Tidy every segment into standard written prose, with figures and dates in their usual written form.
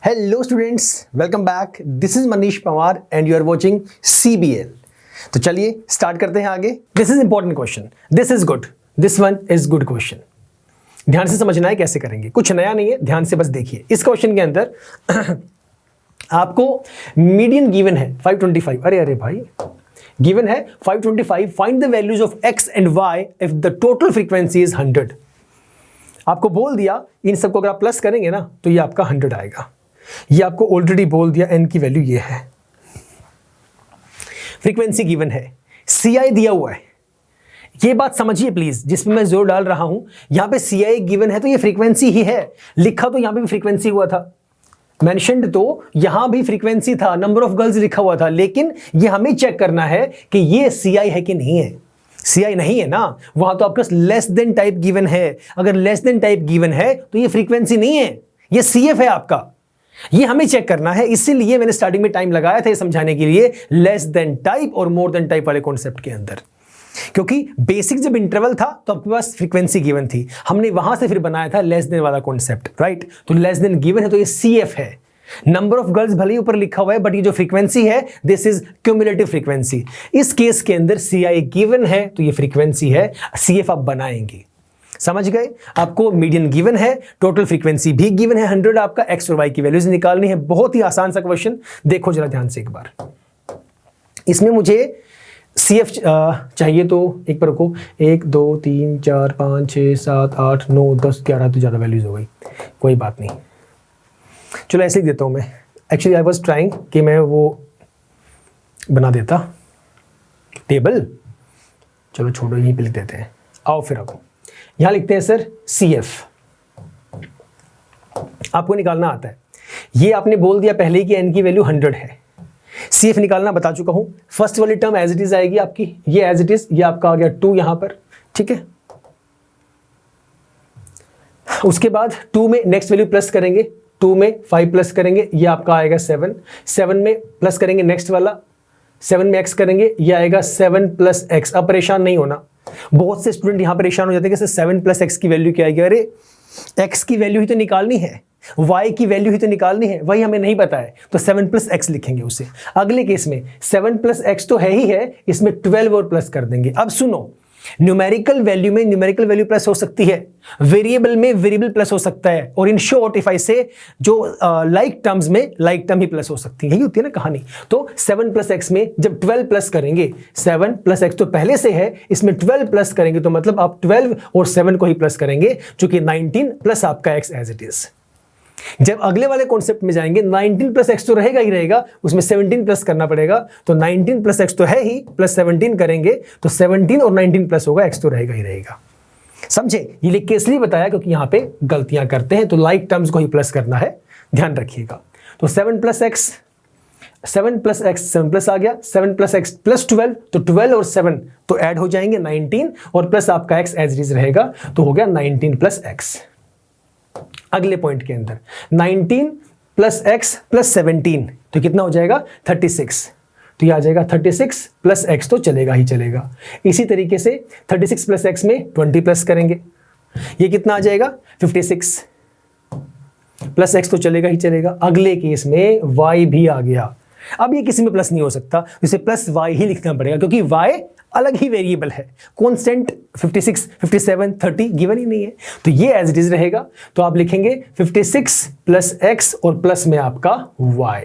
Hello students, welcome back. This is Manish Pawar and you are watching CBL। तो चलिए start करते हैं आगे। This is important question, this is good, this one is good question. ध्यान से समझना है कैसे करेंगे, कुछ नया नहीं है, ध्यान से बस देखिए। इस क्वेश्चन के अंदर आपको मीडियन गिवन है 525। अरे भाई, गिवन है 525। Find the values of x and y if the total frequency is 100। आपको बोल दिया इन सबको अगर आप प्लस करेंगे ना तो ये आपका 100 आएगा। ये आपको ऑलरेडी बोल दिया n की वैल्यू ये है। फ्रीक्वेंसी गिवन है, CI दिया हुआ है। ये बात समझिए प्लीज, जिसमें मैं जोर डाल रहा हूं। यहां पे CI गिवन है तो ये फ्रीक्वेंसी ही है। लिखा तो यहां पे भी फ्रीक्वेंसी हुआ था, मेंशन्ड तो यहां भी फ्रीक्वेंसी था, नंबर ऑफ गर्ल्स लिखा हुआ था, लेकिन ये हमें चेक करना है कि ये CI है कि नहीं है। CI नहीं है ना, वहां तो आपका लेस देन टाइप गिवन है। अगर लेस देन टाइप गिवन है तो ये फ्रीक्वेंसी नहीं है, ये CF है आपका। ये हमें चेक करना है, इसीलिए मैंने स्टार्टिंग में टाइम लगाया था ये समझाने के लिए लेस देन टाइप और मोर देन टाइप वाले कॉन्सेप्ट के अंदर। क्योंकि बेसिक जब इंटरवल था तो आपके पास फ्रीक्वेंसी गिवन थी, हमने वहां से फिर बनाया था लेस देन वाला कॉन्सेप्ट, राइट। तो लेस देन गिवन है तो ये CF है। नंबर ऑफ गर्ल्स भले ही ऊपर लिखा हुआ है, बट ये जो फ्रीक्वेंसी है दिस इज क्यूमुलेटिव फ्रीक्वेंसी। इस केस के अंदर CI गिवन है तो ये फ्रीक्वेंसी है, CF आप बनाएंगे। समझ गए? आपको मीडियन गिवन है, टोटल फ्रीक्वेंसी भी गिवन है 100। आपका x और y की वैल्यूज निकालनी है। बहुत ही आसान सा क्वेश्चन, देखो जरा ध्यान से एक बार। इसमें मुझे CF चाहिए तो एक पर रुको, 1 2 3 4 5 6 7 8 9 10 11 तो ज़्यादा वैल्यूज हो गई, कोई बात नहीं। चलो ऐसे ही देता हूँ मैं। एक्चुअली आई वॉज ट्राइंग कि मैं वो बना देता टेबल। चलो छोड़ो, यहीं पे लिख देते हैं। आओ फिर अब यहाँ लिखते हैं सर CF। आपको निकालना आता है। ये आपने बोल दिया पहले ही कि n की वैल्यू 100 है। CF निकालना बता चुका हूं। फर्स्ट वाली टर्म एज इट इज आएगी आपकी, ये एज इट इज, ये आपका आ गया 2 यहां पर, ठीक है। उसके बाद 2 में नेक्स्ट वैल्यू प्लस करेंगे, 2 में 5 प्लस करेंगे, ये आपका आएगा 7। 7 में प्लस करेंगे नेक्स्ट वाला, 7 में x करेंगे, ये आएगा 7 प्लस x। अब परेशान नहीं होना, बहुत से स्टूडेंट यहां परेशान हो जाते हैं कि 7 प्लस x की वैल्यू क्या आएगी। अरे x की वैल्यू ही तो निकालनी है, y की वैल्यू ही तो निकालनी है, वही हमें नहीं पता है तो 7 प्लस x लिखेंगे उसे। अगले केस में 7 प्लस x तो है ही है, इसमें 12 और प्लस कर देंगे। अब सुनो, न्यूमेरिकल वैल्यू में न्यूमेरिकल वैल्यू प्लस हो सकती है, वेरिएबल में वेरिएबल प्लस हो सकता है, और इन शॉर्ट इफ आई से जो लाइक टर्म्स में लाइक टर्म ही प्लस हो सकती है। यही होती है ना कहानी। तो 7 प्लस एक्स में जब 12 प्लस करेंगे, 7 प्लस एक्स तो पहले से है, इसमें 12 प्लस करेंगे तो मतलब आप 12 और 7 को ही प्लस करेंगे, चूंकि 19 प्लस आपका एक्स एज इट इज। जब अगले वाले कॉन्सेप्ट में जाएंगे 19 प्लस एक्स तो रहेगा ही रहेगा, उसमें 17 प्लस करना पड़ेगा। तो 19 प्लस एक्स तो है ही, प्लस 17 करेंगे तो 17 और 19 प्लस होगा, एक्स तो रहेगा ही रहेगा। समझे? ये लिख के इसलिए बताया क्योंकि यहां पे गलतियां करते हैं, तो लाइक टर्म्स को ही प्लस करना है, ध्यान रखिएगा। तो 7 प्लस एक्स 7 प्लस आ गया, 7 प्लस एक्स प्लस 12, तो 12 और 7 तो ऐड हो जाएंगे 19, और प्लस आपका एक्स एज इट इज रहेगा, तो हो गया 19 प्लस एक्स। अगले पॉइंट के अंदर 19 प्लस एक्स प्लस 17 तो कितना हो जाएगा 36। तो ये आ जाएगा 36 प्लस एक्स तो चलेगा ही चलेगा। इसी तरीके से 36 प्लस एक्स में 20 प्लस करेंगे, ये कितना आ जाएगा 56 प्लस एक्स तो चलेगा ही चलेगा। अगले केस में y भी आ गया। अब ये किसी में प्लस नहीं हो सकता, इसे प्लस y ही लिखना पड़ेगा क्योंकि y अलग ही वेरिएबल है। कांस्टेंट 56, 57, 30 गिवन ही नहीं है, तो ये एज इट इज रहेगा। तो आप लिखेंगे 56 प्लस एक्स और प्लस में आपका y।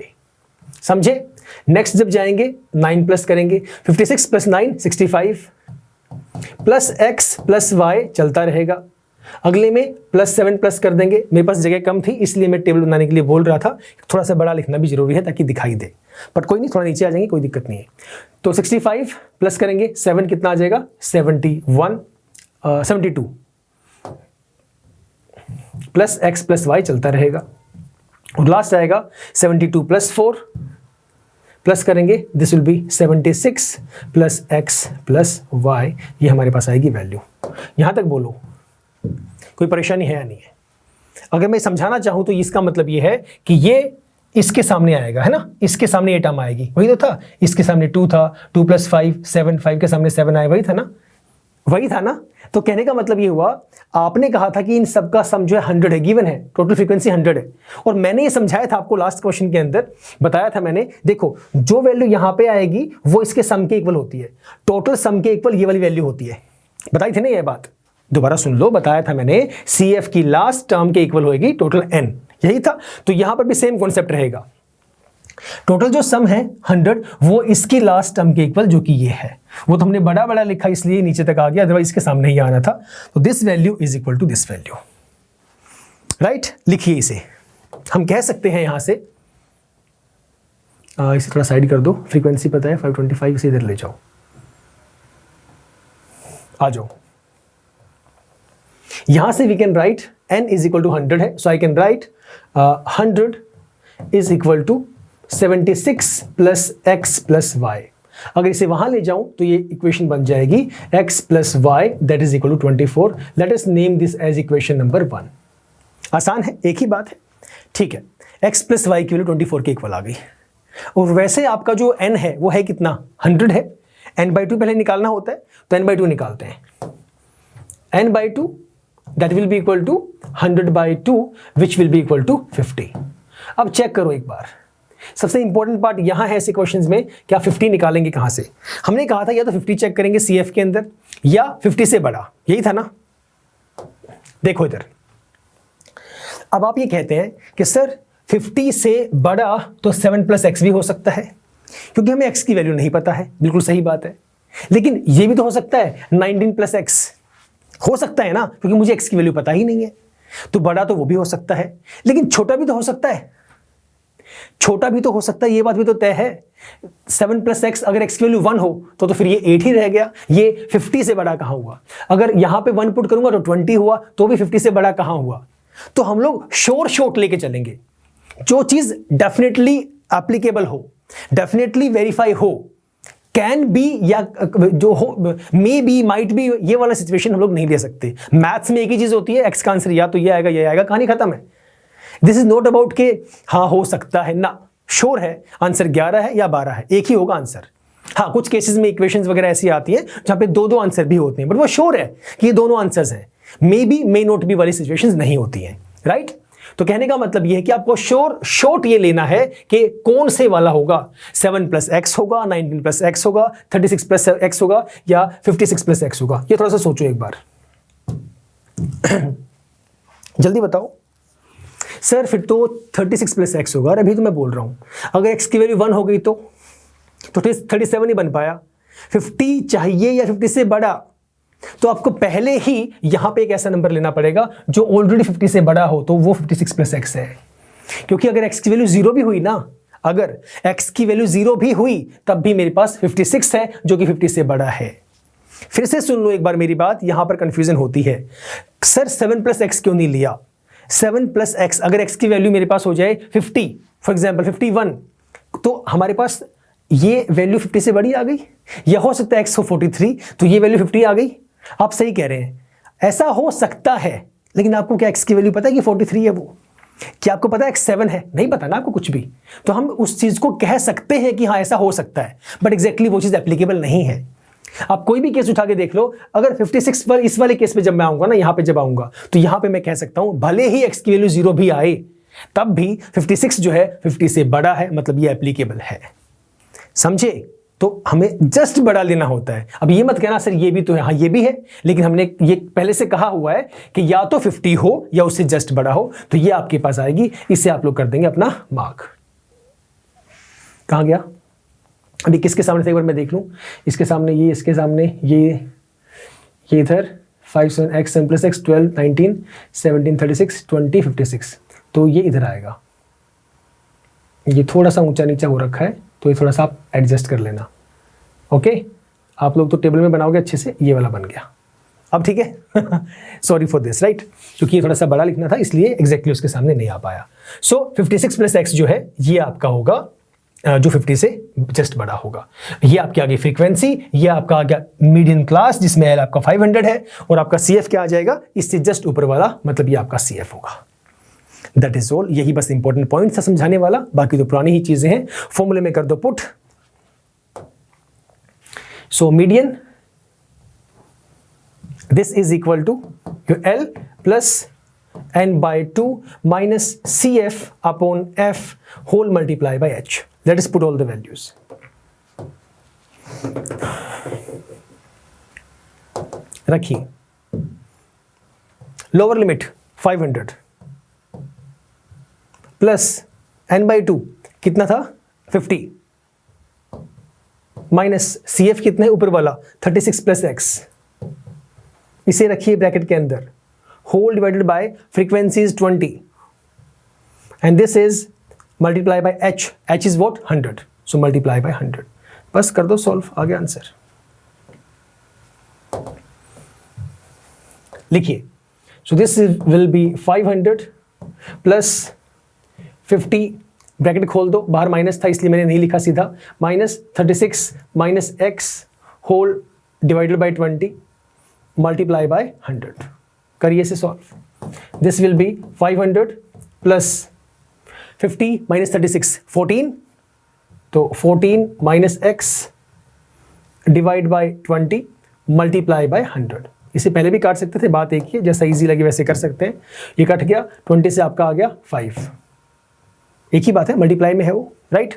समझे? नेक्स्ट जब जाएंगे 9 प्लस करेंगे, 56 plus 9 65 plus x plus y चलता रहेगा। अगले में प्लस 7 प्लस कर देंगे। मेरे पास जगह कम थी इसलिए मैं टेबल बनाने के लिए बोल रहा था, थोड़ा सा बड़ा लिखना भी जरूरी है ताकि दिखाई दे, बट कोई नहीं, थोड़ा नीचे आ जाएंगे, कोई दिक्कत नहीं है। तो 65 प्लस करेंगे 7 कितना आ जाएगा 72 प्लस एक्स प्लस वाई चलता रहेगा, और लास्ट आएगा 72 प्लस 4 प्लस करेंगे, this will be 76 plus x plus y. ये हमारे पास आएगी वैल्यू। यहां तक बोलो, कोई परेशानी है या नहीं है? अगर मैं समझाना चाहूं तो इसका मतलब ये है कि ये इसके सामने आएगा, है ना, इसके सामने ये टर्म आएगी, वही तो था। इसके सामने 2 था, 2 प्लस 5 7, 5 के सामने 7 आया, वही था ना। वही था ना। तो कहने का मतलब ये हुआ, आपने कहा था कि इन सब का सम जो है 100 है, गिवन है, टोटल फ्रीक्वेंसी 100 है, और मैंने ये समझाया था आपको लास्ट क्वेश्चन के अंदर, बताया था मैंने, देखो जो वैल्यू यहां पे आएगी वो इसके सम के इक्वल होती है, टोटल सम के इक्वल ये वाली वैल्यू होती है, बताई थी ना ये बात, दोबारा सुन लो, बताया था मैंने, CF की लास्ट टर्म के इक्वल होगी टोटल n, यही था। तो यहां पर भी सेम कॉन्सेप्ट रहेगा, टोटल जो सम है 100 वो इसकी लास्ट टर्म के इक्वल, जो कि ये है, वो तो हमने बड़ा बड़ा लिखा इसलिए नीचे तक आ गया, अदरवाइज इसके सामने ही आना था। तो this value is equal to this value, right. लिखिए इसे, हम कह सकते हैं यहां से, इसे थोड़ा साइड कर दो, फ्रीक्वेंसी पता है 525, इसे इधर ले जाओ, आ जाओ, यहां से we can write n is equal to 100 है, so I can write 100 is equal to 76 plus x plus y। अगर इसे वहां ले जाऊं तो ये इक्वेशन बन जाएगी x plus y that is equal to 24। Let us name this as equation number 1। आसान है, एक ही बात है, ठीक है। x प्लस वाई की वैल्यू 24 के इक्वल आ गई, और वैसे आपका जो n है वो है कितना, 100 है, n/2 पहले निकालना होता है, तो n/2 निकालते हैं, n/2 that will be equal to 100/2 which will be equal to 50। अब चेक करो एक बार, सबसे इंपॉर्टेंट पार्ट यहां है ऐसे क्वेश्चंस में, क्या 50 निकालेंगे कहां से? हमने कहा था या तो 50 चेक करेंगे CF के अंदर, या 50 से बड़ा, यही था ना। देखो इधर, अब आप ये कहते हैं कि सर 50 से बड़ा तो 7 प्लस एक्स भी हो सकता है, क्योंकि हमें x की वैल्यू नहीं पता है, बिल्कुल सही बात है, लेकिन ये भी तो हो सकता है 19 प्लस एक्स, हो सकता है ना, क्योंकि मुझे x की वैल्यू पता ही नहीं है। तो बड़ा तो वो भी हो सकता है, लेकिन छोटा भी तो हो सकता है, छोटा भी तो हो सकता है, ये बात भी तो तय है। 7 प्लस एक्स, अगर x की वैल्यू 1 हो तो फिर ये 8 ही रह गया, ये 50 से बड़ा कहां हुआ? अगर यहां पे 1 पुट करूंगा तो 20 हुआ, तो भी 50 से बड़ा कहां हुआ? तो हम लोग श्योर शॉट लेके चलेंगे, जो चीज डेफिनेटली एप्लीकेबल हो, डेफिनेटली वेरीफाई हो, कैन बी या जो हो, मे बी, माइट बी, ये वाला सिचुएशन हम लोग नहीं ले सकते। मैथ्स में एक ही चीज होती है, एक्स का आंसर या तो ये आएगा, कहानी खत्म है। दिस इज नॉट अबाउट के हाँ हो सकता है ना, श्योर है आंसर 11 है या 12 है, एक ही होगा आंसर। हाँ, कुछ केसेस में इक्वेशंस वगैरह ऐसी आती है जहां पे दो आंसर भी होते हैं, बट वो श्योर है कि ये दोनों आंसर्स हैं। May be, may not be वाली सिचुएशंस नहीं होती हैं, राइट। तो कहने का मतलब ये है कि आपको श्योर शॉट ये लेना है कि कौन से वाला होगा, 7 प्लस एक्स होगा, 19 प्लस एक्स होगा, 36 प्लस एक्स होगा, या 56 प्लस एक्स होगा। ये थोड़ा सा सोचो एक बार जल्दी बताओ। सर फिर तो 36 प्लस एक्स होगा, अभी तो मैं बोल रहा हूं अगर एक्स की वैल्यू 1 हो गई तो 37 ही बन पाया, 50 चाहिए या 50 से बड़ा, तो आपको पहले ही यहां पे एक ऐसा नंबर लेना पड़ेगा जो ऑलरेडी 50 से बड़ा हो, तो वो 56 प्लस एक्स है। क्योंकि अगर x की वैल्यू 0 भी हुई ना, अगर x की वैल्यू 0 भी हुई तब भी मेरे पास 56 है जो कि 50 से बड़ा है। फिर से सुन लो एक बार मेरी बात, यहां पर कंफ्यूजन होती है, सर 7 प्लस एक्स क्यों नहीं लिया? 7 प्लस एक्स, अगर x की वैल्यू मेरे पास हो जाए 50, फॉर एग्जाम्पल 51, तो हमारे पास ये वैल्यू 50 से बड़ी आ गई, या हो सकता है x हो 43 तो ये वैल्यू 50 आ गई। आप सही कह रहे हैं, ऐसा हो सकता है, लेकिन आपको क्या x की वैल्यू पता है कि 43 है? वो क्या आपको पता है x 7 है? नहीं पता ना आपको कुछ भी। तो हम उस चीज को कह सकते हैं कि हाँ ऐसा हो सकता है, बट एग्जैक्टली वो चीज एप्लीकेबल नहीं है। आप कोई भी केस उठा के देख लो, अगर 56 पर इस वाले केस पे जब मैं आऊंगा ना, यहां पे जब आऊंगा, तो यहां पे मैं कह सकता हूं भले ही x की वैल्यू 0 भी आए तब भी 56 जो है 50 से बड़ा है, मतलब ये एप्लीकेबल है, समझे? तो हमें जस्ट बड़ा लेना होता है। अब ये मत कहना सर ये भी तो है, हाँ ये भी है, लेकिन हमने ये पहले से कहा हुआ है कि या तो 50 हो या उससे जस्ट बड़ा हो, तो ये आपके पास आएगी, इससे आप लोग कर देंगे अपना मार्क। कहां गया अभी? किसके सामने से एक बार मैं देख लूं, इसके सामने ये, इसके सामने ये इधर 5 7 x 7 प्लस एक्स 12 19 17 36 20 56, तो ये इधर आएगा। ये थोड़ा सा ऊंचा नीचा हो रखा है, तो ये थोड़ा सा आप एडजस्ट कर लेना, ओके। आप लोग तो टेबल में बनाओगे अच्छे से, ये वाला बन गया अब, ठीक है। सॉरी फॉर दिस, राइट, क्योंकि ये थोड़ा सा बड़ा लिखना था इसलिए एग्जैक्टली उसके सामने नहीं आ पाया। सो 56 प्लस एक्स जो है ये आपका होगा जो 50 से जस्ट बड़ा होगा। ये आपकी आगे फ्रीक्वेंसी, ये आपका आ गया मीडियन क्लास जिसमें एल आपका 500 है, और आपका CF क्या आ जाएगा इससे जस्ट ऊपर वाला, मतलब ये आपका CF होगा। दैट इज ऑल, यही बस इंपॉर्टेंट पॉइंट था समझाने वाला, बाकी तो पुरानी ही चीजें हैं। फॉर्मूले में कर दो put. So median this is equal to your L plus n by 2 minus CF upon F whole multiply by H. Let us put all the values. रखिए, lower limit 500 plus n by 2 कितना था 50 minus CF कितना है ऊपर वाला 36 plus x. इसे रखिए bracket के अंदर, whole divided by frequency is 20 and this is multiply by h is what 100. So multiply by 100. बस कर दो सॉल्व, आ गया आंसर. लिखिए, so this will be 500 plus 50 bracket खोल दो, बाहर माइनस था इसलिए मैंने नहीं लिखा सीधा, minus 36 minus x whole divided by 20 multiply by 100. करिए इसे solve. This will be 500 plus 50 minus 36 14, तो 14 minus x divide by 20 multiply by 100. इसे पहले भी काट सकते थे, बात एक ही है, जैसा इजी लगे वैसे कर सकते हैं. ये कट गया, 20 से आपका आ गया 5. एक ही बात है, मल्टीप्लाई में है वो, राइट.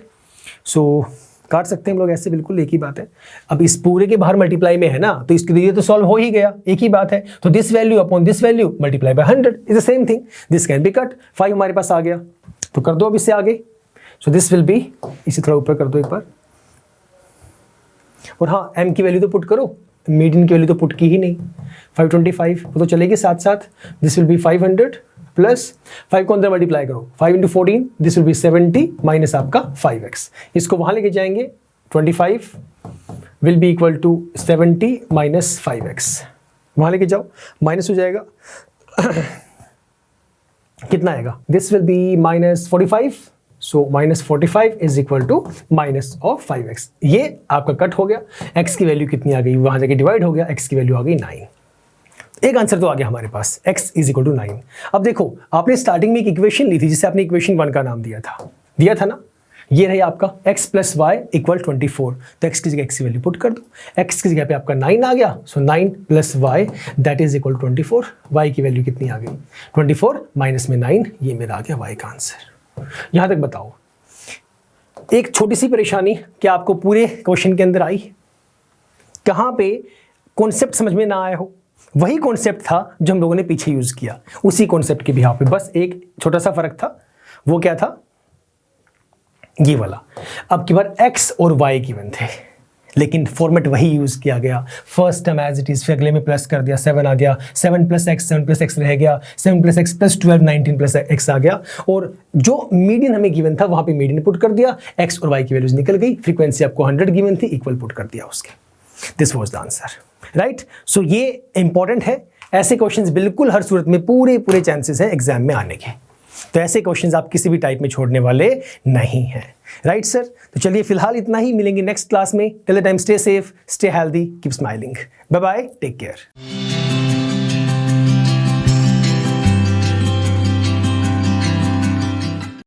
सो काट सकते हैं हम लोग ऐसे, बिल्कुल एक ही बात है. अब इस पूरे के बाहर मल्टीप्लाई में है ना, तो इसके लिए तो सॉल्व हो ही गया, एक ही बात है. तो this value upon this value multiply by 100 is the same thing. This can be cut. 5 हमारे पास आ गया, तो कर दो अब इससे आगे. सो दिस विल बी, इसे थोड़ा ऊपर कर दो एक बार. और हाँ, m की वैल्यू तो पुट करो, मीडियन की वैल्यू तो पुट की ही नहीं. 525 वो तो चलेगी साथ साथ. दिस विल बी 500 प्लस 5 को अंदर मल्टीप्लाई करो, 5 into 14 this will be 70 minus आपका 5x. इसको वहां लेके जाएंगे, 25 will be equal to 70 minus 5x. वहां लेके जाओ, माइनस हो जाएगा. कितना आएगा? This will be minus 45. So minus 45 is equal to minus of 5x. ये आपका कट हो गया. x की वैल्यू कितनी आ गई, वहां जाके डिवाइड हो गया, x की वैल्यू आ गई 9. एक आंसर तो आ गया हमारे पास, x इज इक्वल टू 9. अब देखो, आपने स्टार्टिंग में एक इक्वेशन ली थी जिसे आपने इक्वेशन 1 का नाम दिया था ना. ये रही आपका x प्लस वाई इक्वल 24. तो x की जगह x की वैल्यू पुट कर दो. x की जगह पे आपका 9 आ गया. So 9 plus y that is equal 24. y की वैल्यू कितनी आ गई 24 माइनस में 9. ये मेरा आ गया y का आंसर. यहां तक बताओ, एक छोटी सी परेशानी क्या आपको पूरे क्वेश्चन के अंदर आई? कहां पे कॉन्सेप्ट समझ में ना आया हो? वही कॉन्सेप्ट था जो हम लोगों ने पीछे यूज किया, उसी कॉन्सेप्ट के बिहाफ पे, बस एक छोटा सा फर्क था. वो क्या था? ये वाला. अब की बार x और y गिवन थे, लेकिन फॉर्मेट वही यूज किया गया. First term as it is, फिर अगले में प्लस कर दिया, 7 आ गया, 7 प्लस x रह गया, 7 plus x plus 12 19 plus x आ गया. और जो मीडियन हमें गिवन था वहां पे मीडियन पुट कर दिया, x और y की वैल्यूज निकल गई. फ्रीक्वेंसी आपको 100 गिवन थी, इक्वल पुट कर दिया उसके. This was the answer, right. So ये इंपॉर्टेंट है. ऐसे क्वेश्चंस बिल्कुल हर सूरत में पूरे चांसेस हैं एग्जाम में आने के. तो ऐसे क्वेश्चंस आप किसी भी टाइप में छोड़ने वाले नहीं हैं, राइट सर. तो चलिए फिलहाल इतना ही, मिलेंगे नेक्स्ट क्लास में. Till the time stay safe, stay healthy, keep smiling. Bye bye, take care.